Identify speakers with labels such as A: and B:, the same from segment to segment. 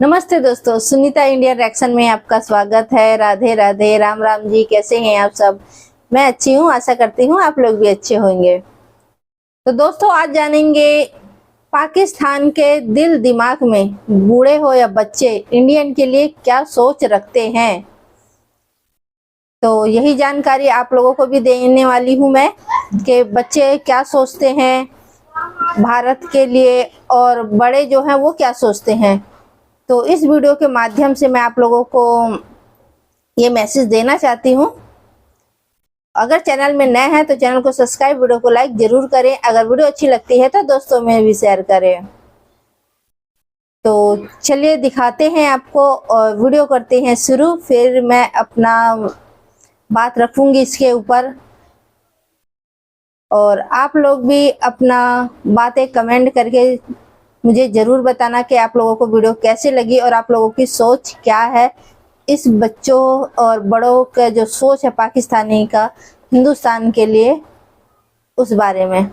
A: नमस्ते दोस्तों, Sunita India reaction में आपका स्वागत है। राधे राधे, राम राम जी। कैसे हैं आप सब? मैं अच्छी हूँ, आशा करती हूँ आप लोग भी अच्छे होंगे। तो दोस्तों, आज जानेंगे पाकिस्तान के दिल दिमाग में बूढ़े हो या बच्चे इंडियन के लिए क्या सोच रखते हैं। तो यही जानकारी आप लोगों को भी देने वाली हूँ मैं कि बच्चे क्या सोचते हैं भारत के लिए और बड़े जो हैं वो क्या सोचते हैं। तो इस वीडियो के माध्यम से मैं आप लोगों को ये मैसेज देना चाहती हूँ। अगर चैनल में नए हैं तो चैनल को सब्सक्राइब, वीडियो को लाइक जरूर करें। अगर वीडियो अच्छी लगती है तो दोस्तों में भी शेयर करें। तो चलिए दिखाते हैं आपको और वीडियो करते हैं शुरू। फिर मैं अपना बात रखूंगी इसके ऊपर और आप लोग भी अपना बातें कमेंट करके मुझे जरूर बताना कि आप लोगों को वीडियो कैसे लगी और आप लोगों की सोच क्या है इस बच्चों और बड़ों का जो सोच है पाकिस्तानी का हिंदुस्तान के लिए, उस बारे में।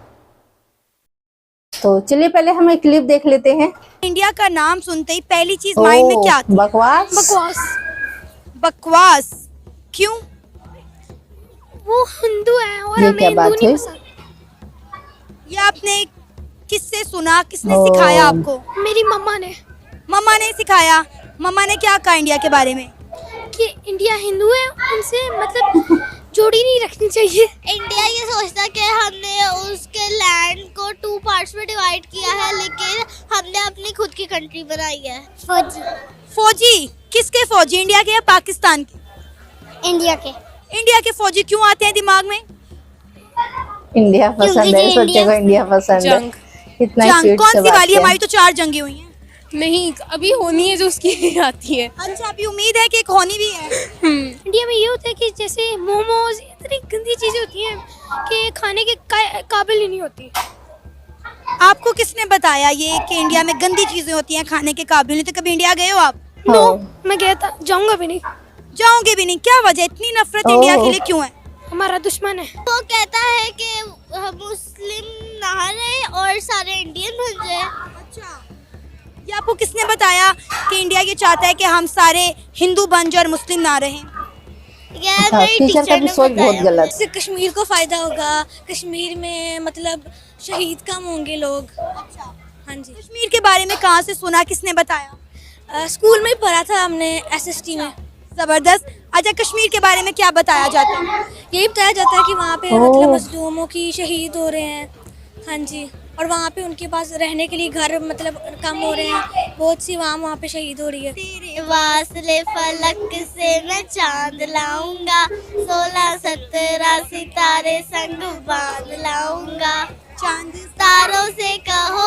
A: तो चलिए पहले हम एक क्लिप देख लेते हैं।
B: इंडिया का नाम सुनते ही पहली चीज माइंड में क्या आती है?
A: बकवास।
C: बकवास।
B: बकवास। क्यों?
C: वो हिंदू है और
A: ये
C: हमें
A: क्या
C: हिंदू
A: बात
C: नहीं
A: हुई?
C: पसंद।
B: ये आपने किससे सुना, किसने सिखाया आपको?
C: मेरी मम्मा ने
B: मम्मा ने सिखाया। मम्मा ने क्या कहा इंडिया के बारे में?
C: कि इंडिया हिंदू है, उनसे मतलब जोड़ी नहीं रखनी चाहिए।
D: इंडिया ये सोचता है कि हमने उसके लैंड को 2 पार्ट्स में डिवाइड किया है, लेकिन हमने अपनी खुद की कंट्री बनाई है। फौजी।
B: फौजी? किसके फौजी, इंडिया के या पाकिस्तान के?
D: इंडिया के।
B: इंडिया के फौजी क्यों आते हैं दिमाग में?
A: इंडिया पसंद है, इस बच्चे को इंडिया पसंद है। इतना
B: जंग
A: क्यूट
B: कौन
A: से
B: सी
A: बात
B: वाली?
A: है।
B: हमारी तो 4 जंगें हुई हैं।
E: नहीं, अभी होनी है जो उसकी आती है।
B: अच्छा, अभी उम्मीद है कि एक होनी भी है।
C: इंडिया में ये होता है कि जैसे मोमोज, इतनी गंदी चीजें होती हैं कि खाने के काबिल ही नहीं होती।
B: आपको किसने बताया ये कि इंडिया में गंदी चीजें होती हैं, खाने के काबिल नहीं? तो कभी इंडिया गए हो आप?
C: नो, मैं गया था, जाऊंगा भी नहीं।
B: जाओगे भी नहीं? क्या वजह, इतनी नफरत इंडिया के लिए क्यों है?
C: हमारा दुश्मन है।
D: वो कहता है कि मुस्लिम ना रहे और सारे इंडियन बन जाए।
B: अच्छा, ये आपको किसने बताया कि इंडिया ये चाहता है कि हम सारे हिंदू बन जाए और मुस्लिम ना रहें?
D: ये
A: हाँ,
D: मेरी
A: टीचर का
D: टीचर
A: भी
D: ने
A: सोच बहुत
D: बताया।
A: गलत।
E: इससे कश्मीर को फायदा होगा। कश्मीर में मतलब शहीद कम होंगे लोग।
B: अच्छा,
E: हाँ जी।
B: कश्मीर के बारे में कहाँ से सुना, किसने बताया?
E: स्कूल में ही पढ़ा था हमने, एसएसटी में।
B: जबरदस्त। अच्छा, कश्मीर के बारे में क्या बताया जाता है?
E: यही बताया जाता है कि वहाँ पे मतलब मजलूमों की शहीद हो रहे हैं। हाँ जी। और वहाँ पे उनके पास रहने के लिए घर मतलब कम हो रहे हैं, बहुत सी वहाँ पे शहीद हो रही है।
D: तेरे वास्ते फलक से मैं चांद लाऊंगा, 16-17 सितारे संग बांध लाऊंगा।
B: चांद
D: तारों से कहो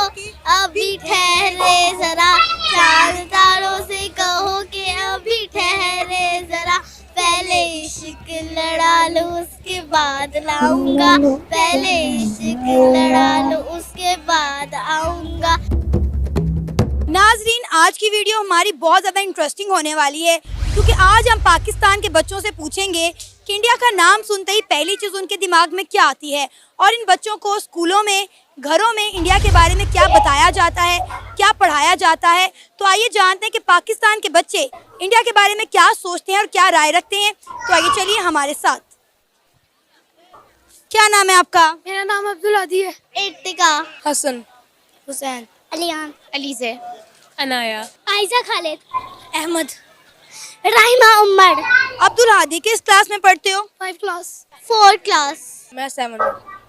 D: अभी ठहरे जरा, चांद तारों से कहो कि अभी ठहरे जरा, पहले इश्क लड़ा लो उसके बाद लाऊंगा, पहले इश्क लड़ा लो उसके बाद आऊंगा।
B: नाजरीन, आज की वीडियो हमारी बहुत ज़्यादा इंटरेस्टिंग होने वाली है क्योंकि आज हम पाकिस्तान के बच्चों से पूछेंगे कि इंडिया का नाम सुनते ही पहली चीज़ उनके दिमाग में क्या आती है और इन बच्चों को स्कूलों में, घरों में इंडिया के बारे में क्या बताया जाता है, क्या पढ़ाया जाता है। तो आइए जानते हैं कि पाकिस्तान के बच्चे इंडिया के बारे में क्या सोचते हैं और क्या राय रखते हैं। तो आइए चलिए हमारे साथ। क्या नाम है आपका?
C: मेरा नाम अब्दुल आदी है।
D: इर्तिका,
E: हसन,
C: हुसैन,
D: अलियान,
E: अलीज़े, अनाया,
D: आयशा खालिद,
E: अहमद,
D: राहिमा उमर।
B: अब्दुल हादी किस क्लास में पढ़ते हो?
C: 5 क्लास।
D: 4 क्लास,
E: मैं 7 हूँ।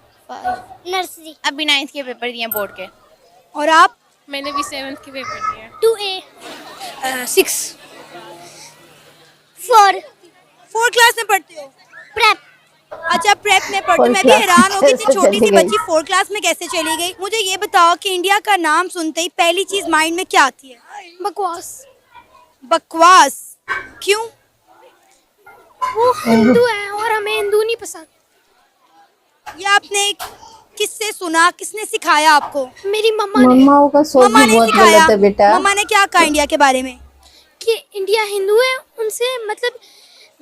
D: नर्सरी।
F: अभी 9th के पेपर दिए बोर्ड के।
B: और आप?
E: मैंने भी 7th के पेपर दिए।
D: 2A,
E: 6।
D: 4
B: 4 क्लास में पढ़ते हो?
D: प्रेप।
B: अच्छा, प्रेप में पढ़ते हो। मैं भी
A: क्लास
B: हैरान हो गई, इतनी
A: कैसे
B: छोटी सी
A: चली गई?
B: बच्ची 4 क्लास में कैसे चली गई। मुझे ये बताओ कि इंडिया का नाम सुनते ही पहली चीज माइंड में क्या आती है?
C: बकवास।
B: बकवास। क्यों?
C: वो हिंदू है और हमें हिंदू नहीं पसंद।
B: ये आपने किससे सुना, किसने सिखाया आपको?
C: मेरी मम्मा ने
A: मम्माओं का सोच
B: मम्मा
A: भी
B: ने
A: बहुत
B: सिखाया।
A: गलत है बेटा।
B: मम्मा ने क्या कहा इंडिया के बारे में?
C: कि इंडिया हिंदू है, उनसे मतलब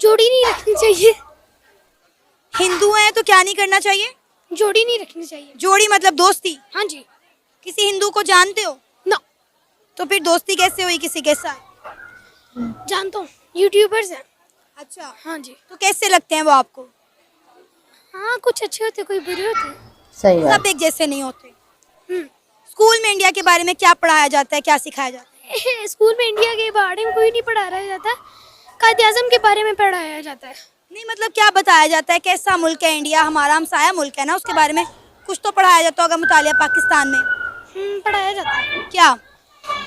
C: जोड़ी नहीं रखनी चाहिए।
B: हिंदू हैं तो क्या नहीं करना चाहिए?
C: जोड़ी नहीं रखनी चाहिए।
B: जोड़ी मतलब दोस्ती?
C: हाँ जी।
B: किसी हिंदू को जानते हो?
C: ना।
B: तो फिर दोस्ती कैसे हुई किसी के साथ?
C: जानता हूँ, यूट्यूबर्स हैं।
B: अच्छा,
C: हाँ जी।
B: तो कैसे लगते हैं वो आपको?
C: हाँ, कुछ अच्छे होते, कोई बुरे होते।
A: सही बात।
B: सब एक जैसे नहीं होते। स्कूल में इंडिया के बारे में क्या पढ़ाया जाता है, क्या सिखाया जाता है?
C: स्कूल में इंडिया के बारे में कोई नहीं पढ़ाया जाता, कायद-ए-आज़म के बारे में पढ़ाया जाता है।
B: नहीं मतलब क्या बताया जाता है, कैसा मुल्क है इंडिया, हमारा हमसाया मुल्क है ना, उसके बारे में कुछ तो पढ़ाया जाता होगा मुतालिया पाकिस्तान में।
C: पढ़ाया जाता है
B: क्या?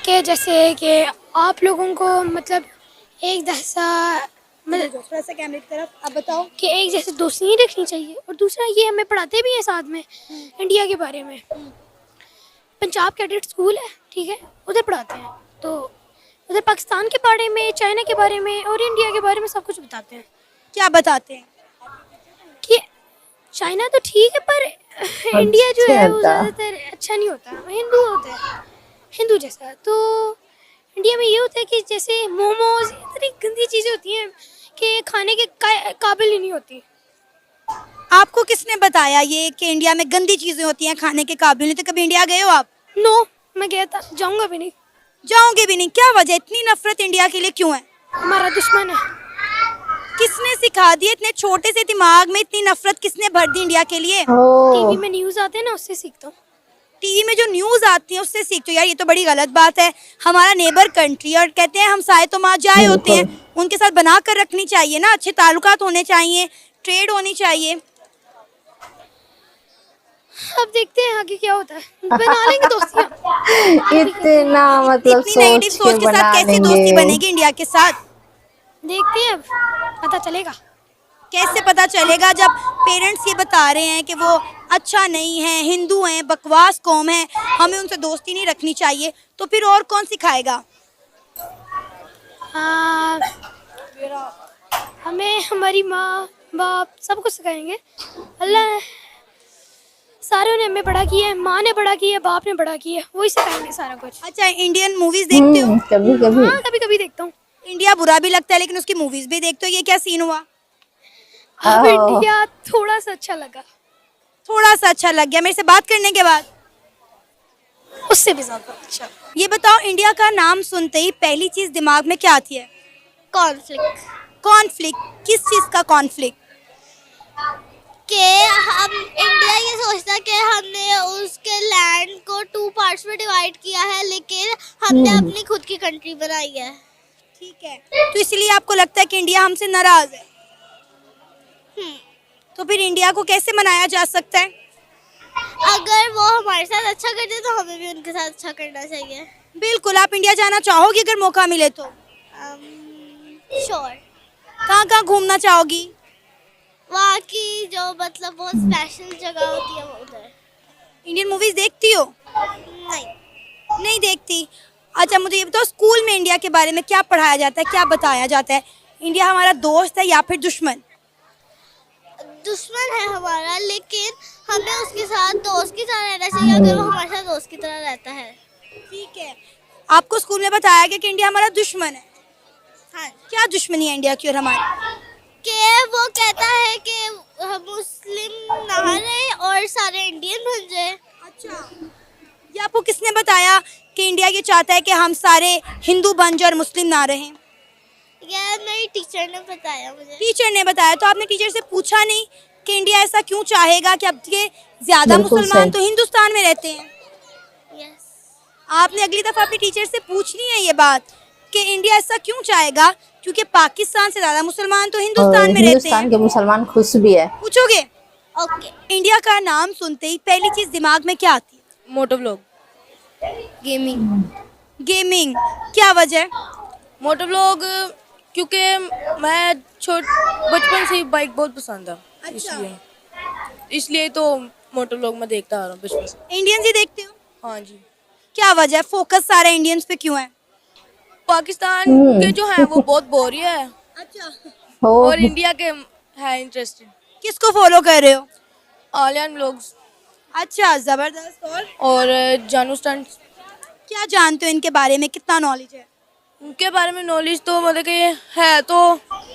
C: कि जैसे कि आप लोगों को मतलब एक जैसा मतलब
B: थोड़ा सा कैमरे की तरफ, अब बताओ।
C: कि एक जैसे दोस्ती नहीं रखनी चाहिए, और दूसरा ये हमें पढ़ाते भी हैं साथ में इंडिया के बारे में। पंजाब कैडेट स्कूल है, ठीक है, उधर पढ़ाते हैं। तो उधर पाकिस्तान के बारे में, चाइना के बारे में और इंडिया के बारे में सब कुछ बताते हैं।
B: क्या बताते हैं?
C: कि चाइना तो ठीक है, पर इंडिया जो है वो
A: अच्छा।
C: ज़्यादातर अच्छा नहीं होता, हिंदू होता है, हिंदू जैसा। तो इंडिया में ये होता है कि जैसे मोमोज, इतनी गंदी चीज़ें होती हैं कि खाने के काबिल ही नहीं होती।
B: आपको किसने बताया ये कि इंडिया में गंदी चीजें होती हैं, खाने के काबिल नहीं? तो कभी इंडिया गए हो आप?
C: नो, मैं गया था, जाऊंगा भी नहीं।
B: जाओगे भी नहीं? क्या वजह, इतनी नफरत इंडिया के लिए क्यों है?
C: हमारा दुश्मन है।
B: किसने सिखा दी इतने छोटे से दिमाग में, इतनी नफरत किसने भर दी इंडिया के लिए?
C: टीवी में न्यूज़ आते हैं ना, उससे सीखता हूँ।
B: टीवी में जो न्यूज आती है उससे सीखते हो? यार ये तो बड़ी गलत बात है। हमारा नेबर कंट्री, और कहते हैं हमसाए तो माँ जाए होते हैं, उनके साथ बना कर रखनी चाहिए ना, अच्छे ताल्लुकात होने चाहिए, ट्रेड होनी चाहिए।
C: अब देखते हैं आगे क्या होता है, बना लेंगे दोस्तियाँ।
A: इतना मतलब
B: इतनी नेगेटिव
A: सोच
B: सोच
A: के
B: के
A: बना
B: साथ कैसी दोस्ती
A: लेंगे।
B: बनेगी इंडिया के साथ?
C: देखते हैं, अब पता चलेगा।
B: कैसे पता चलेगा जब पेरेंट्स ये बता रहे हैं कि वो अच्छा नहीं है, हिंदू हैं, बकवास कौम है, हमें उनसे दोस्ती नहीं रखनी चाहिए, तो फिर और कौन सिखाएगा?
C: हाँ, हमें हमारी माँ बाप सब कुछ सिखाएंगे। अल्लाह सारों ने हमें बड़ा किया है, माँ ने बड़ा किया है, बाप ने बड़ा किया है, वही सिखाएंगे सारा कुछ।
B: अच्छा, इंडियन मूवीज देखते हो?
A: कभी कभी।
C: हाँ, कभी कभी देखता हूँ।
B: इंडिया बुरा भी लगता है लेकिन उसकी मूवीज भी देखते हो, ये क्या सीन हुआ?
C: अब
A: ओह।
C: इंडिया थोड़ा सा अच्छा लगा,
B: थोड़ा सा अच्छा लग गया मेरे से बात करने के बाद?
C: उससे भी ज्यादा अच्छा।
B: ये बताओ, इंडिया का नाम सुनते ही पहली चीज दिमाग में क्या आती है?
D: Conflict
B: conflict? किस चीज का कॉन्फ्लिक्ट?
D: के हम इंडिया ये सोचता है कि हमने उसके लैंड को 2 पार्ट्स में डिवाइड किया है, लेकिन हमने अपनी खुद की कंट्री बनाई है।
B: ठीक है, तो इसलिए आपको लगता है कि इंडिया हमसे नाराज है? तो फिर इंडिया को कैसे मनाया जा सकता है?
D: अगर वो हमारे साथ अच्छा करते तो हमें भी उनके साथ अच्छा करना चाहिए।
B: बिल्कुल। आप इंडिया जाना चाहोगी अगर मौका मिले तो?
D: श्योर।
B: कहाँ कहाँ घूमना चाहोगी?
D: वहाँ की जो मतलब बहुत स्पेशल जगह होती है वो उधर।
B: इंडियन मूवीज देखती हो?
D: नहीं,
B: नहीं देखती। अच्छा मुझे ये बताओ, स्कूल में इंडिया के बारे में क्या पढ़ाया जाता है, क्या बताया जाता है? इंडिया हमारा दोस्त है या फिर दुश्मन?
D: दुश्मन है हमारा, लेकिन हमें उसके साथ दोस्त की तरह रहना चाहिए अगर वो हमारे साथ दोस्त की तरह रहता है।
B: ठीक है। आपको स्कूल में बताया गया कि इंडिया हमारा दुश्मन है?
D: हाँ,
B: क्या दुश्मनी है इंडिया की और हमारी?
D: कि वो कहता है कि हम मुस्लिम ना रहे और सारे इंडियन बन जाए।
B: अच्छा, ये आपको किसने बताया कि इंडिया ये चाहता है कि हम सारे हिंदू बन जाए और मुस्लिम ना रहें?
D: ये मेरी टीचर ने बताया मुझे।
B: टीचर ने बताया? तो आपने टीचर से पूछा नहीं कि इंडिया ऐसा क्यों चाहेगा कि अब के ज्यादा
A: बिल्कुल
B: मुसलमान
A: सही।
B: तो हिंदुस्तान में रहते हैं?
D: यस।
B: आपने अगली दफा अपनी टीचर से पूछनी है ये बात कि इंडिया ऐसा क्यों चाहेगा, क्योंकि पाकिस्तान से ज्यादा मुसलमान तो
A: और
B: हिंदुस्तान में रहते
A: हिंदुस्तान
B: हैं।
A: के मुसलमान खुश भी है।
B: पूछोगे?
D: ओके।
B: इंडिया का नाम सुनते ही पहली चीज दिमाग में क्या आती है?
G: Moto vlog, gaming.
B: गेमिंग? क्या वजह?
G: मोटो व्लॉग क्योंकि मैं बचपन से ही बाइक बहुत पसंद है, इसलिए तो मोटो व्लॉग मैं देखता आ रहा हूँ बचपन से।
B: इंडियंस ही देखते हो?
G: हाँ जी।
B: क्या वजह, फोकस सारा इंडियंस पे क्यों है?
G: पाकिस्तान के जो हैं वो बहुत बोरी है
B: अच्छा,
A: हो
G: और इंडिया के है इंटरेस्टेड।
B: किसको फॉलो कर रहे हो?
G: आलियान व्लॉग्स
B: अच्छा, जबरदस्त। और
G: और जानू स्टंट्स।
B: क्या जानते हो इनके बारे में, कितना नॉलेज है?
G: उनके बारे में नॉलेज तो मतलब कि है तो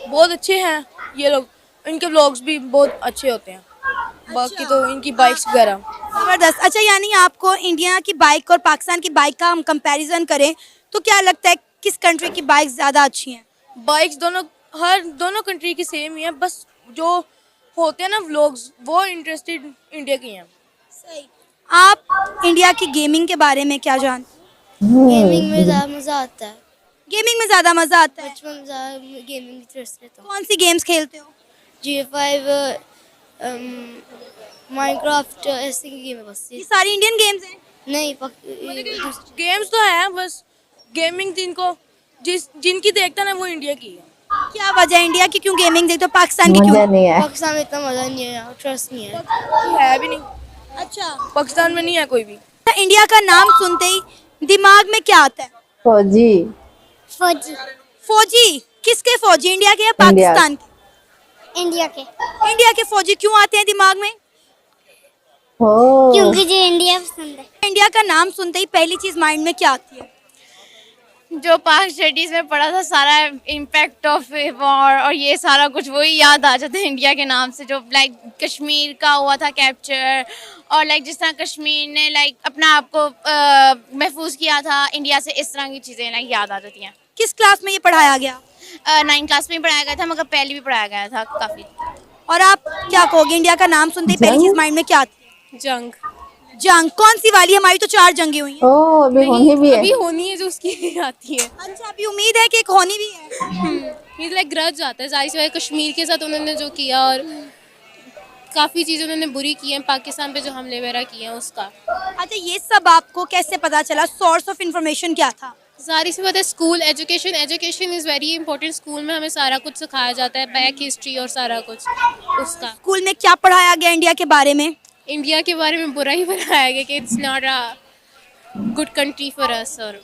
G: बहुत अच्छे हैं ये लोग, इनके व्लॉग्स भी बहुत अच्छे होते हैं। बाकी तो इनकी बाइक्स वगैरह।
B: जबरदस्त। अच्छा, यानी आपको इंडिया की बाइक और पाकिस्तान की बाइक का हम कंपैरिजन करें तो क्या लगता है किस कंट्री की बाइक ज़्यादा अच्छी हैं?
G: बाइक्स दोनों कंट्री की सेम ही है, बस जो होते हैं ना व्लॉग्स वो इंटरेस्टेड इंडिया की हैं।
B: आप इंडिया की गेमिंग के बारे में क्या जानते
D: गेमिंग में ज़्यादा मज़ा आता है।
B: हैं? गेमिंग में ज़्यादा मज़ा आता है।
D: बचपन में ज़्यादा गेमिंग इंटरेस्ट रहता हूँ।
B: कौन सी गेम्स खेलते हो?
D: GTA 5, माइनक्राफ्ट, ऐसे की गेम है बस।
B: ये सारी इंडियन गेम्स हैं।
D: नहीं
G: गेम्स तो है, बस गेमिंग जिनकी देखता ना वो इंडिया की है।
B: क्या वजह है इंडिया की क्यों गेमिंग देखते हो, पाकिस्तान की
A: मजा
B: क्यों?
A: नहीं है।
D: पाकिस्तान में इतना मज़ा नहीं है, ट्रस्ट नहीं है।
G: है भी नहीं,
B: अच्छा,
G: पाकिस्तान में नहीं है कोई भी।
B: इंडिया का नाम सुनते ही दिमाग में क्या आता है?
A: फौजी।
D: फौजी
B: फौजी। किसके फौजी, इंडिया के या
A: इंडिया।
B: पाकिस्तान के?
D: इंडिया के,
B: इंडिया के फौजी क्यों आते हैं दिमाग में?
A: हो
D: क्योंकि जो इंडिया पसंद है।
B: इंडिया का नाम सुनते ही पहली चीज माइंड में क्या आती है?
F: जो पाक स्टडीज में पढ़ा था सारा इम्पैक्ट ऑफ वॉर और ये सारा कुछ वही याद आ जाता है इंडिया के नाम से, जो लाइक कश्मीर का हुआ था कैप्चर, और लाइक जिस तरह कश्मीर ने लाइक अपना आप को महफूज किया था इंडिया से, इस तरह की चीज़ें लाइक याद आ जाती हैं।
B: किस क्लास में ये पढ़ाया गया?
F: 9th क्लास में ही पढ़ाया गया था, मगर पहले भी पढ़ाया गया था काफ़ी।
B: और आप क्या कहोगे, इंडिया का नाम सुनते ही पहली चीज माइंड में क्या आती है?
G: जंग।
B: जंग। कौन सी वाली? हमारी तो 4 जंगें हुई हैं।
A: ओ अभी होनी भी है।
G: अभी होनी है जो उसकी आती है।
B: अच्छा, अभी उम्मीद है कि एक होनी भी है।
G: ये लाइक ग्रज आता है जाहिर सी बात है, कश्मीर के साथ उन्होंने जो किया और काफ़ी चीज़ें उन्होंने बुरी की हैं, पाकिस्तान पे जो हमले वगैरह किए हैं उसका।
B: अच्छा, ये सब आपको कैसे पता चला? सोर्स ऑफ इंफॉर्मेशन क्या था?
G: सारी सी बात है, school education is very important. School में हमें सारा कुछ सिखाया जाता है, बैक हिस्ट्री और सारा कुछ उसका।
B: स्कूल में क्या पढ़ाया गया इंडिया के बारे में?
G: इंडिया के बारे में बुरा ही बनाया गया कि it's not a good country for us, और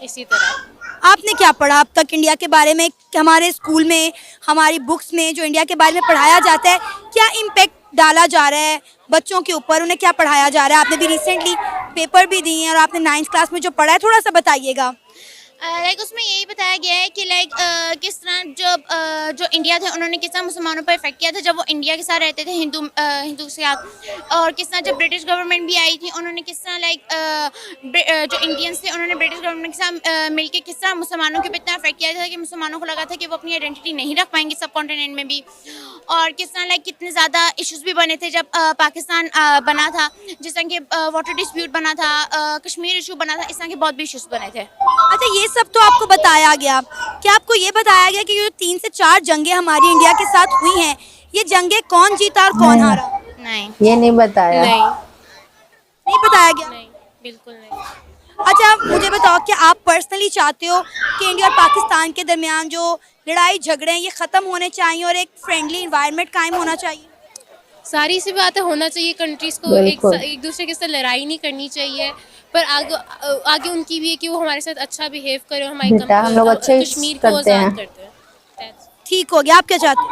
G: इसी तरह।
B: आपने क्या पढ़ा अब तक इंडिया के बारे में? हमारे स्कूल में, हमारी बुक्स में जो इंडिया के बारे में पढ़ाया जाता है, क्या इम्पेक्ट डाला जा रहा है बच्चों के ऊपर? उन्हें क्या पढ़ाया जा रहा है? आपने भी रिसेंटली पेपर भी दिए हैं और आपने 9th क्लास में जो पढ़ा है, थोड़ा सा बताइएगा।
F: लाइक उसमें यही बताया गया है कि लाइक किस तरह जो इंडिया थे उन्होंने किस तरह मुसलमानों पर इफेक्ट किया था जब वो इंडिया के साथ रहते थे, हिंदू के साथ, और किस तरह जब ब्रिटिश गवर्नमेंट भी आई थी उन्होंने किस तरह लाइक जो इंडियंस थे उन्होंने ब्रिटिश गवर्नमेंट के साथ मिलकर किस तरह मुसलमानों के ऊपर इतना इफेक्ट किया था कि मुसलमानों को लगा था कि वो अपनी आइडेंटिटी नहीं रख पाएंगे सब कॉन्टिनेंट में भी, और किस तरह लाइक कितने ज़्यादा इश्यूज़ भी बने थे जब पाकिस्तान बना था, जिस तरह के वाटर डिस्प्यूट बना था, कश्मीर इशू बना था, इस तरह के बहुत भी इश्यूज़ बने थे।
B: अच्छा, ये सब तो आपको बताया गया, क्या आपको ये बताया गया कि जो 3 से 4 जंगें हमारी इंडिया के साथ हुई हैं, ये जंगें कौन जीता और कौन हारा?
F: नहीं,
A: ये नहीं बताया।
B: नहीं बताया गया।
G: नहीं, बिल्कुल नहीं।
B: अच्छा, मुझे बताओ कि आप पर्सनली चाहते हो कि इंडिया और पाकिस्तान के दरमियान जो लड़ाई झगड़े हैं ये ख़त्म होने चाहिए और एक फ्रेंडली इन्वायरमेंट कायम होना चाहिए?
G: सारी सी बातें होना चाहिए, कंट्रीज़ को
A: बिल्कुल।
G: एक दूसरे के साथ लड़ाई नहीं करनी चाहिए, पर आगे उनकी भी है कि वो हमारे साथ अच्छा बिहेव करे, हमारी
A: बेटा, हम लोग अच्छे
G: कश्मीर को
A: करते हैं।
G: आज़ाद करते हैं।
B: ठीक हो गया। आप क्या चाहते हो?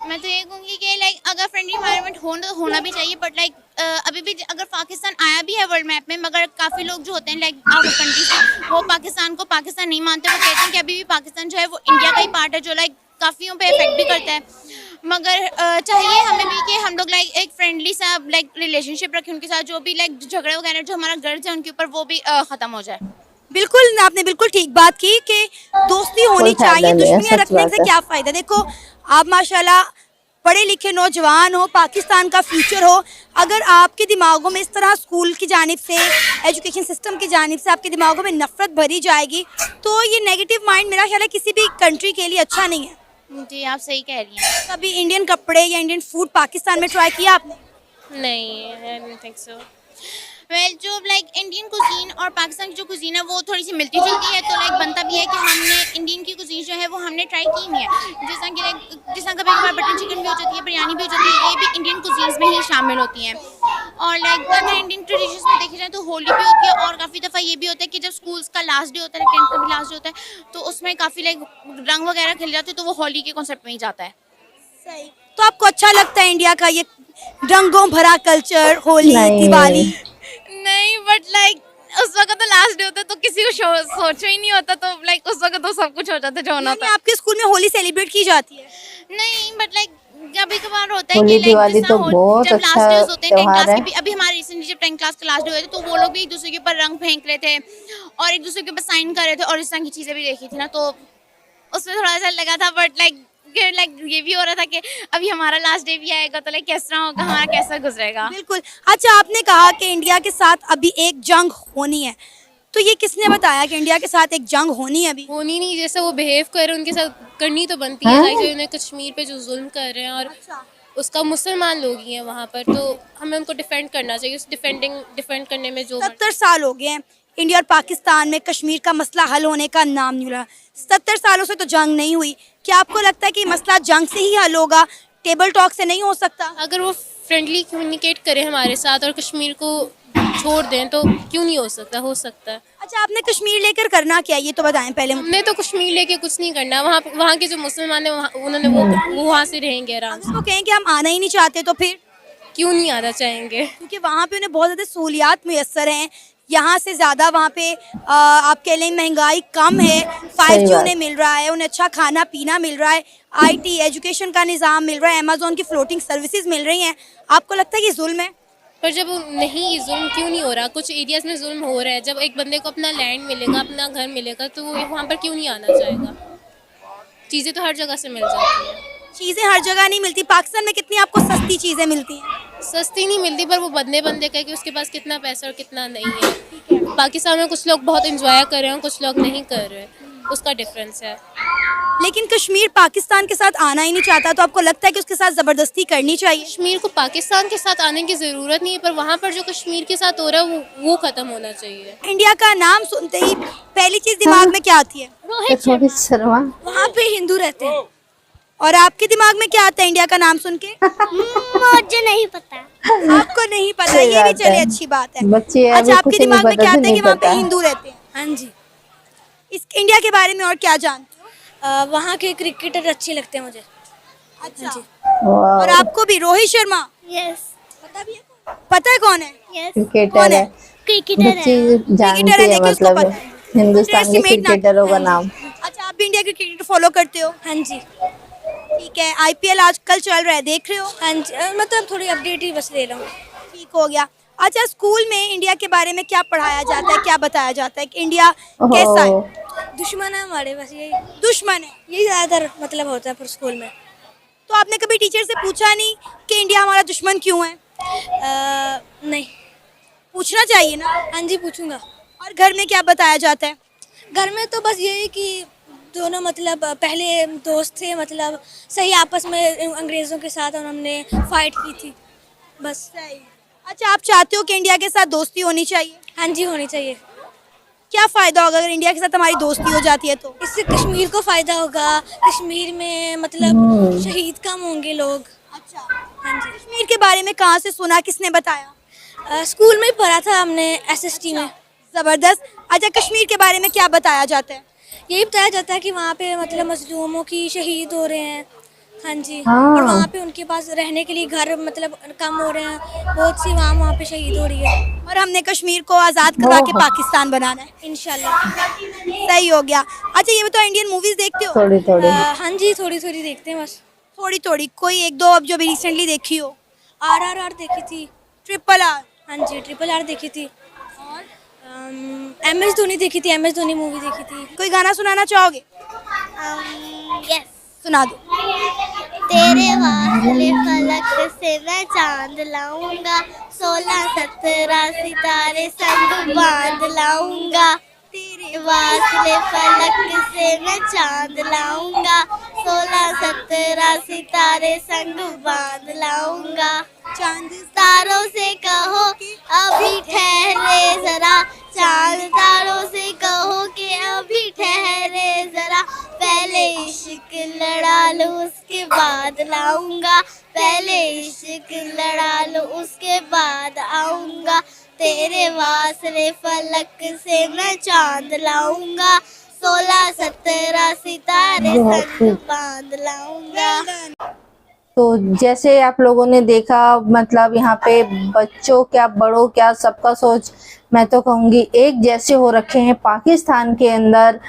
F: मैं तो ये कहूँगी कि लाइक अगर फ्रेंडली इन्वायरमेंट होना भी चाहिए, बट लाइक अभी भी अगर पाकिस्तान आया भी है वर्ल्ड मैप में, मगर काफ़ी लोग जो होते हैं लाइक आउट ऑफ कंट्री से वो पाकिस्तान को पाकिस्तान नहीं मानते, वो कहते हैं कि अभी भी पाकिस्तान जो है वो इंडिया का ही पार्ट है, जो लाइक काफ़ियों पे इफेक्ट भी करता है। मगर चाहिए हमें भी कि हम लोग लाइक एक फ्रेंडली सा लाइक रिलेशनशिप रखें उनके साथ, जो भी लाइक झगड़े वगैरह जो हमारा गर्ज है उनके ऊपर वो भी ख़त्म हो जाए।
B: बिल्कुल, आपने बिल्कुल ठीक बात की कि दोस्ती होनी
A: कोई फायदा
B: चाहिए,
A: नहीं है,
B: दुश्मनियां
A: सच
B: रखने
A: बात
B: से
A: है।
B: क्या फ़ायदा? देखो, आप माशाल्लाह पढ़े लिखे नौजवान हो, पाकिस्तान का फ्यूचर हो, अगर आपके दिमागों में इस तरह स्कूल की जानिब से, एजुकेशन सिस्टम की जानिब से आपके दिमागों में नफरत भरी जाएगी, तो ये नेगेटिव माइंड मेरा ख्याल है किसी भी कंट्री के लिए अच्छा नहीं है।
F: जी, आप सही कह रही हैं।
B: कभी इंडियन कपड़े या इंडियन फूड पाकिस्तान में ट्राई किया आपने?
G: नहीं, I don't think so.
F: Well जो लाइक इंडियन कुजीन और पाकिस्तान की जो कुजीन है वो थोड़ी सी मिलती जुलती है, तो लाइक बनता भी है कि हमने इंडियन की कुजीन जो है वो हमने ट्राई की नहीं है, जैसा कि लाइक जिस तरह कभी कभार बटर चिकन भी हो जाती है, बिरयानी भी हो जाती है, ये भी इंडियन कुजीन्स में ही शामिल होती हैं। और लाइक अगर इंडियन ट्रेडिशंस में देखी जाए तो होली भी होती है, और काफ़ी दफ़ा ये भी होता है कि जब स्कूल्स का लास्ट डे होता है, 10th का भी लास्ट डे होता है, तो उसमें काफ़ी लाइक रंग वगैरह खेले जाते हैं, तो वो होली के कॉन्सेप्ट में ही जाता है।
B: सही। तो आपको अच्छा लगता है इंडिया का ये रंगों भरा कल्चर, होली,
A: नहीं।
B: दिवाली?
F: नहीं, बट लाइक उस वक्त तो लास्ट डे होता है तो किसी को सोचो ही नहीं होता, तो लाइक उस वक्त तो सब कुछ हो जाता है जो होना
B: यानी
F: था।
B: आपके स्कूल में होली सेलिब्रेट की जाती है?
F: नहीं, बट लाइक कभी कभार होता है
A: होली
F: कि लाइक
A: दिवाली
F: जैसा
A: तो
F: हो
A: बहुत
F: जब लास्ट
A: अच्छा
F: डेज होते हैं 10th
A: त्योहार
F: क्लास
A: है।
F: के भी, अभी हमारे रिसेंटली जब 10th क्लास के लास्ट डे हुए थे तो वो लोग भी एक दूसरे के ऊपर रंग फेंक रहे थे और एक दूसरे के ऊपर साइन कर रहे थे और इस तरह की चीजें भी देखी थी ना, तो उसमें थोड़ा सा लगा था, बट लाइक ये भी हो रहा था कि अभी हमारा लास्ट डे भी आएगा तो लाइक कैसा होगा, हमारा कैसा गुजरेगा।
B: बिल्कुल। अच्छा, आपने कहा कि इंडिया के साथ अभी एक जंग होनी है, तो ये किसने बताया कि इंडिया के साथ एक जंग होनी है अभी?
H: होनी नहीं, जैसे वो बिहेव कर रहे हैं उनके साथ करनी तो बनती है। लाइक जो उन्हें कश्मीर पे जो जुल्म कर रहे हैं और उसका मुसलमान लोग ही हैं वहाँ पर, तो हमें उनको डिफेंड करना चाहिए। उस डिफेंड करने में जो
B: 70 साल हो गए हैं इंडिया और पाकिस्तान में, कश्मीर का मसला हल होने का नाम नहीं रहा। 70 सालों से तो जंग नहीं हुई। क्या आपको लगता है कि मसला जंग से ही हल होगा, टेबल टॉक से नहीं हो सकता?
H: अगर वो फ्रेंडली कम्युनिकेट करें हमारे साथ और कश्मीर को छोड़ दें तो क्यों नहीं हो सकता, हो सकता है।
B: अच्छा, आपने कश्मीर लेकर करना क्या, ये तो बताएं पहले मुझे।
H: हमने तो कश्मीर लेके कुछ नहीं करना। वहाँ के जो मुसलमान हैं उन्होंने वो वहाँ से रहेंगे आराम से।
B: वो कहें कि हम आना ही नहीं चाहते तो फिर?
H: क्यों नहीं आना चाहेंगे?
B: क्योंकि वहाँ पे उन्हें बहुत ज़्यादा सहूलियात मुयस्सर हैं, यहाँ से ज़्यादा वहाँ पे आप कह लें महंगाई कम है, 5G
A: बात।
B: उन्हें मिल रहा है, उन्हें अच्छा खाना पीना मिल रहा है, IT एजुकेशन का निज़ाम मिल रहा है, अमेज़ॉन की फ्लोटिंग सर्विसेज मिल रही हैं। आपको लगता है कि जुल्म है?
H: पर जब नहीं, जुल्म क्यों नहीं हो रहा? कुछ एरियाज में जुल्म हो रहा है। जब एक बंदे को अपना लैंड मिलेगा, अपना घर मिलेगा, तो वो वहाँ पर क्यों नहीं आना चाहेगा? चीज़ें तो हर जगह से मिल जाती हैं।
B: चीज़ें हर जगह नहीं मिलती। पाकिस्तान में कितनी आपको सस्ती चीज़ें मिलती हैं?
H: सस्ती नहीं मिलती, पर वो बंदे का है कि उसके पास कितना पैसा और कितना नहीं है। पाकिस्तान में कुछ लोग बहुत इंजॉय कर रहे हैं, कुछ लोग नहीं कर रहे, उसका डिफरेंस है।
B: लेकिन कश्मीर पाकिस्तान के साथ आना ही नहीं चाहता, तो आपको लगता है कि उसके साथ ज़बरदस्ती करनी चाहिए?
H: कश्मीर को पाकिस्तान के साथ आने की ज़रूरत नहीं है, पर वहाँ पर जो कश्मीर के साथ हो रहा है वो ख़त्म होना चाहिए।
B: इंडिया का नाम सुनते ही पहली चीज़ दिमाग में क्या आती है?
A: रोहित शर्मा।
B: वहाँ पे हिंदू रहते हैं। और आपके दिमाग में क्या आता है इंडिया का नाम सुन के?
D: मुझे नहीं पता।
B: आपको नहीं पता,
A: सही
B: ये भी
A: बात
B: चले
A: है।
B: अच्छी बात है।
A: बच्चे अभी
B: अच्छा, आपके
A: कुछ नहीं
B: दिमाग में
A: पता
B: क्या
A: तो
B: आता है
A: नहीं
B: कि वहाँ पे
A: पता।
B: हिंदू रहते हैं?
C: हाँ जी।
B: इस इंडिया के बारे में और क्या जानते हो?
C: वहाँ के क्रिकेटर अच्छे लगते हैं मुझे।
B: अच्छा,
A: वाह,
B: और आपको भी? रोहित शर्मा
D: यस
B: पता है कौन है?
D: यस
A: क्रिकेटर है,
D: क्रिकेटर
A: बच्चे
D: है।
A: जानती
B: क्रिकेटर है,
A: है,
B: देखिए उसको
A: मतलब
B: पता है।
A: हिंदुस्तान के
B: Underestimate ना
A: क्रिकेटरों का
B: करें।
A: नाम।
B: अच्छा, आप भी इंडिया के क्रिकेट फॉलो करते हो?
C: हाँ जी।
B: ठीक है। IPL आजकल चल रहा है, देख रहे हो?
C: हाँ जी, मतलब थोड़ी अपडेट ही बस ले रहा हूँ।
B: ठीक हो गया। अच्छा, स्कूल में इंडिया के बारे में क्या पढ़ाया जाता है, क्या बताया जाता है कि इंडिया कैसा है?
A: ओहो,
C: दुश्मन है हमारे, बस यही
B: दुश्मन है।
C: यही ज़्यादातर मतलब होता है पर स्कूल में।
B: तो आपने कभी टीचर से पूछा नहीं कि इंडिया हमारा दुश्मन क्यों है?
C: नहीं।
B: पूछना चाहिए ना।
C: हाँ जी, पूछूंगा।
B: और घर में क्या बताया जाता है?
C: घर में तो बस यही कि दोनों मतलब पहले दोस्त थे, मतलब सही आपस में अंग्रेज़ों के साथ, और हमने फाइट की थी, बस।
B: सही। अच्छा, आप चाहते हो कि इंडिया के साथ दोस्ती होनी चाहिए?
C: हाँ जी, होनी चाहिए।
B: क्या फ़ायदा होगा अगर इंडिया के साथ हमारी दोस्ती हो जाती है तो?
C: इससे कश्मीर को फ़ायदा होगा। कश्मीर में मतलब शहीद कम होंगे लोग।
B: अच्छा,
C: हाँ जी।
B: कश्मीर के बारे में कहाँ से सुना, किसने बताया?
C: स्कूल में ही पढ़ा था हमने, SST में।
B: ज़बरदस्त। अच्छा, कश्मीर के बारे में क्या बताया जाता है?
C: यही बताया जाता है कि वहाँ पे मतलब मजलूमों की शहीद हो रहे हैं। हाँ जी।
A: हाँ।
C: और वहाँ पे उनके पास रहने के लिए घर मतलब कम हो रहे हैं, बहुत सी वहाँ पे शहीद हो रही है।
B: और हमने कश्मीर को आज़ाद करा के पाकिस्तान बनाना है।
C: इंशाल्लाह।
B: सही हो गया। अच्छा, ये बताओ, इंडियन मूवीज़ देखते हो?
A: थोड़ी थोड़ी।
C: हाँ जी, थोड़ी थोड़ी देखते हैं बस।
B: थोड़ी थोड़ी, कोई एक दो अब जो भी रिसेंटली देखी हो?
C: RRR देखी थी।
B: RRR।
C: हाँ जी, RRR देखी थी। MS धोनी देखी थी, MS धोनी मूवी देखी थी।
B: कोई गाना सुनाना चाहोगे?
D: यस।
B: सुना दो।
D: तेरे वास्ते फलक से मैं चांद लाऊंगा, 16-17 सितारे संग बांध लाऊंगा। तेरे वास्ते फलक से मैं चांद लाऊंगा, 16-17 सितारे संग बांध लाऊंगा। चांद तारों से कहो अभी ठहरे जरा, चांद तारों से कहो कि अभी ठहरे जरा, पहले इश्क लड़ा लो उसके बाद लाऊंगा, पहले इश्क लड़ा लो उसके बाद आऊंगा। तेरे वास्ते फलक से मैं चांद लाऊंगा, 16-17 सितारे संग बांध लाऊंगा।
A: तो जैसे आप लोगों ने देखा, मतलब यहाँ पे बच्चों क्या बड़ों क्या सबका सोच मैं तो कहूँगी एक जैसे हो रखे हैं। पाकिस्तान के अंदर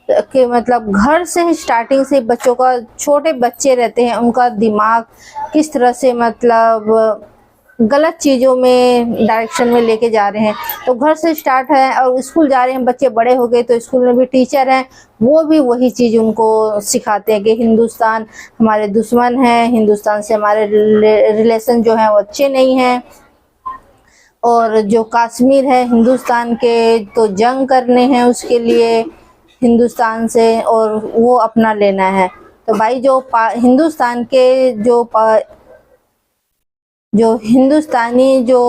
A: कि मतलब घर से ही स्टार्टिंग से बच्चों का, छोटे बच्चे रहते हैं उनका दिमाग किस तरह से मतलब गलत चीज़ों में डायरेक्शन में लेके जा रहे हैं। तो घर से स्टार्ट है और स्कूल जा रहे हैं बच्चे, बड़े हो गए तो स्कूल में भी टीचर हैं, वो भी वही चीज़ उनको सिखाते हैं कि हिंदुस्तान हमारे दुश्मन है, हिंदुस्तान से हमारे रिलेशन जो है वो अच्छे नहीं हैं, और जो कश्मीर है हिंदुस्तान के तो जंग करने हैं उसके लिए हिंदुस्तान से और वो अपना लेना है। तो भाई जो हिंदुस्तान के जो हिंदुस्तानी जो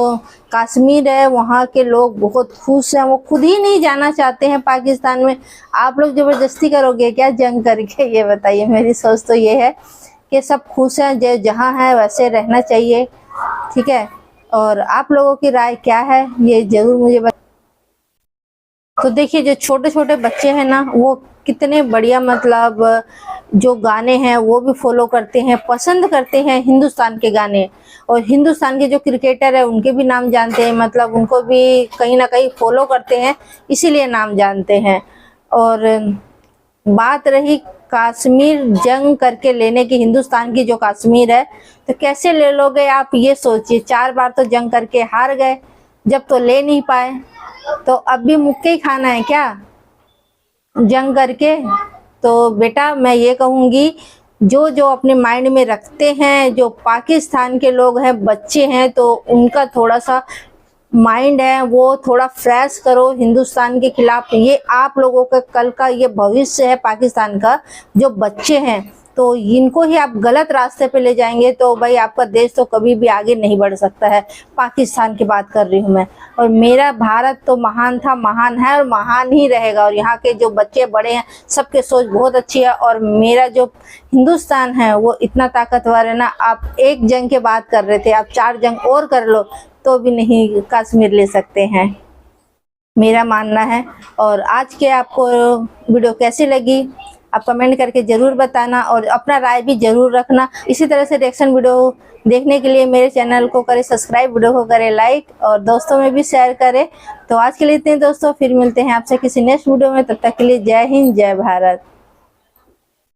A: कश्मीर है वहाँ के लोग बहुत खुश हैं, वो खुद ही नहीं जाना चाहते हैं पाकिस्तान में। आप लोग ज़बरदस्ती करोगे क्या जंग करके, ये बताइए। मेरी सोच तो ये है कि सब खुश हैं, जो जहाँ है वैसे रहना चाहिए, ठीक है। और आप लोगों की राय क्या है ये ज़रूर मुझे तो देखिए जो छोटे छोटे बच्चे हैं ना, वो कितने बढ़िया मतलब जो गाने हैं वो भी फॉलो करते हैं, पसंद करते हैं हिंदुस्तान के गाने, और हिंदुस्तान के जो क्रिकेटर है उनके भी नाम जानते हैं, मतलब उनको भी कहीं ना कहीं फॉलो करते हैं, इसीलिए नाम जानते हैं। और बात रही कश्मीर जंग करके लेने की, हिंदुस्तान की जो कश्मीर है तो कैसे ले लोगे आप, ये सोचिए। 4 बार तो जंग करके हार गए, जब तो ले नहीं पाए तो अब भी मुक्के ही खाना है क्या जंग करके। तो बेटा मैं ये कहूँगी, जो जो अपने माइंड में रखते हैं, जो पाकिस्तान के लोग हैं, बच्चे हैं, तो उनका थोड़ा सा माइंड है वो थोड़ा फ्रेश करो हिंदुस्तान के खिलाफ। ये आप लोगों का कल का ये भविष्य है पाकिस्तान का, जो बच्चे हैं, तो इनको ही आप गलत रास्ते पे ले जाएंगे तो भाई आपका देश तो कभी भी आगे नहीं बढ़ सकता है। पाकिस्तान की बात कर रही हूँ मैं। और मेरा भारत तो महान था, महान है और महान ही रहेगा। और यहाँ के जो बच्चे बड़े हैं सबके सोच बहुत अच्छी है, और मेरा जो हिंदुस्तान है वो इतना ताकतवर है ना। आप एक जंग की बात कर रहे थे, आप 4 जंग और कर लो तो भी नहीं कश्मीर ले सकते हैं, मेरा मानना है। और आज के आपको वीडियो कैसी लगी आप कमेंट करके ज़रूर बताना, और अपना राय भी ज़रूर रखना। इसी तरह से रिएक्शन वीडियो देखने के लिए मेरे चैनल को करें सब्सक्राइब, वीडियो को करें लाइक, और दोस्तों में भी शेयर करें। तो आज के लिए इतने दोस्तों, फिर मिलते हैं आपसे किसी नेक्स्ट वीडियो में। तब तक के लिए जय हिंद, जय भारत।